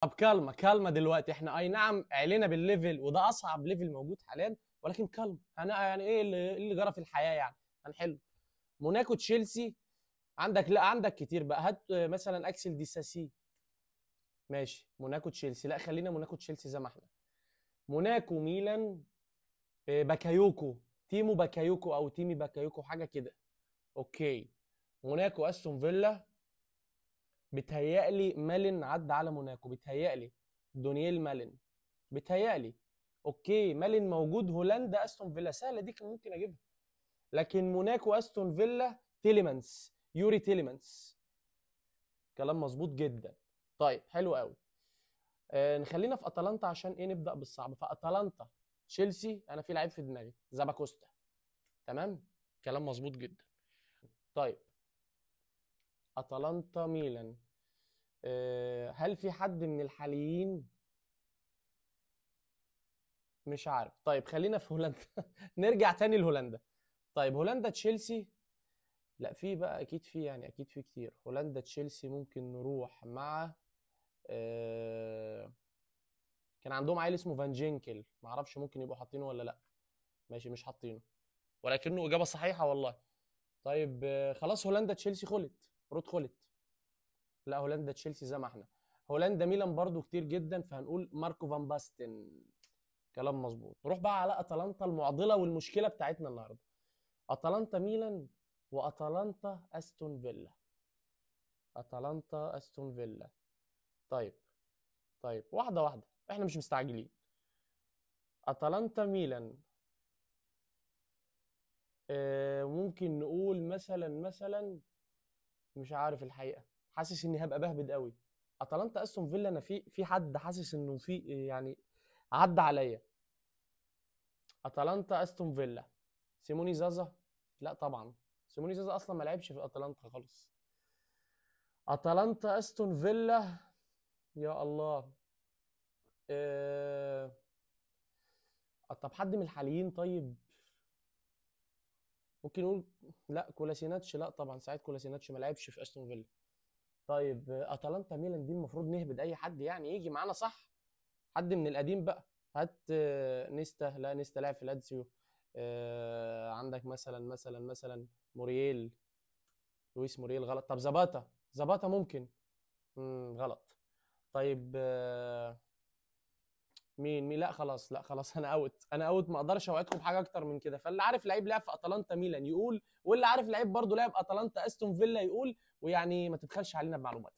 طب كالما دلوقتي احنا اي نعم علينا بالليفل وده اصعب ليفل موجود حاليا، ولكن كالما يعني ايه اللي جرى في الحياه يعني. هنحله. موناكو تشيلسي. عندك لا عندك كتير بقى، هات مثلا اكسل ديساسي. ماشي موناكو تشيلسي، لا خلينا موناكو تشيلسي زي ما احنا. موناكو ميلان. باكايوكو. تيمو باكايوكو او تيمي باكايوكو حاجه كده. اوكي. موناكو استون فيلا. بتهيألي مالن عدى على موناكو بتهيألي. دونييل مالن. بتهيألي. اوكي مالن موجود. هولندا استون فيلا سهله دي كان ممكن اجيبها. لكن موناكو استون فيلا تيليمانس يوري تيليمانس. كلام مظبوط جدا. طيب حلو قوي. نخلينا في اتلانتا عشان ايه نبدا بالصعب. فاتلانتا تشيلسي انا في لعيب في دماغي زاباكوستا. تمام. كلام مظبوط جدا. طيب. اتلانتا ميلان. هل في حد من الحاليين؟ مش عارف. طيب خلينا في هولندا. نرجع تاني لهولندا. طيب هولندا تشيلسي. لا في بقى اكيد في يعني اكيد في كتير. هولندا تشيلسي ممكن نروح مع آه، كان عندهم عيل اسمه فان جينكل، معرفش ممكن يبقوا حاطينه ولا لا. ماشي مش حاطينه. ولكنه اجابه صحيحه والله. طيب خلاص هولندا تشيلسي خلت. رود خلت. لا هولندا تشيلسي زي ما احنا. هولندا ميلان برضو كتير جدا فهنقول ماركو فان باستن. كلام مظبوط. نروح بقى على اتلانتا المعضله والمشكله بتاعتنا النهارده. اتلانتا ميلان. واتلانتا استون فيلا. اتلانتا استون فيلا. طيب. طيب واحده واحده احنا مش مستعجلين. اتلانتا ميلان. ممكن نقول مثلا مش عارف الحقيقه. حاسس اني هبقى بهبد قوي. اتلانتا استون فيلا انا في حد حاسس انه في يعني عدى عليا. اتلانتا استون فيلا. سيموني زازا. لا طبعا. سيموني زازا اصلا ما لعبش في اتلانتا خالص. اتلانتا استون فيلا. يا الله. أه... طب حد من الحاليين طيب. ممكن نقول. لا كولاسيناتش لا طبعا ساعات كولاسيناتش ما لعبش في استون فيلا. طيب اتلانتا ميلان دي المفروض نهبد اي حد يعني يجي معانا صح. حد من القديم بقى. هات نيستا. لا نيستا لعب في لاتسيو. عندك مثلا مورييل. لويس مورييل غلط. طب زباتا. زباتا ممكن. غلط. طيب مين لا خلاص لا خلاص. انا اوت ما اقدرش اوعدكم بحاجه اكتر من كده. فاللي عارف لعيب لعب في اتلانتا ميلان يقول، واللي عارف لعيب برضه لعب اتلانتا استون فيلا يقول. ويعني ما تبخلش علينا بمعلومات.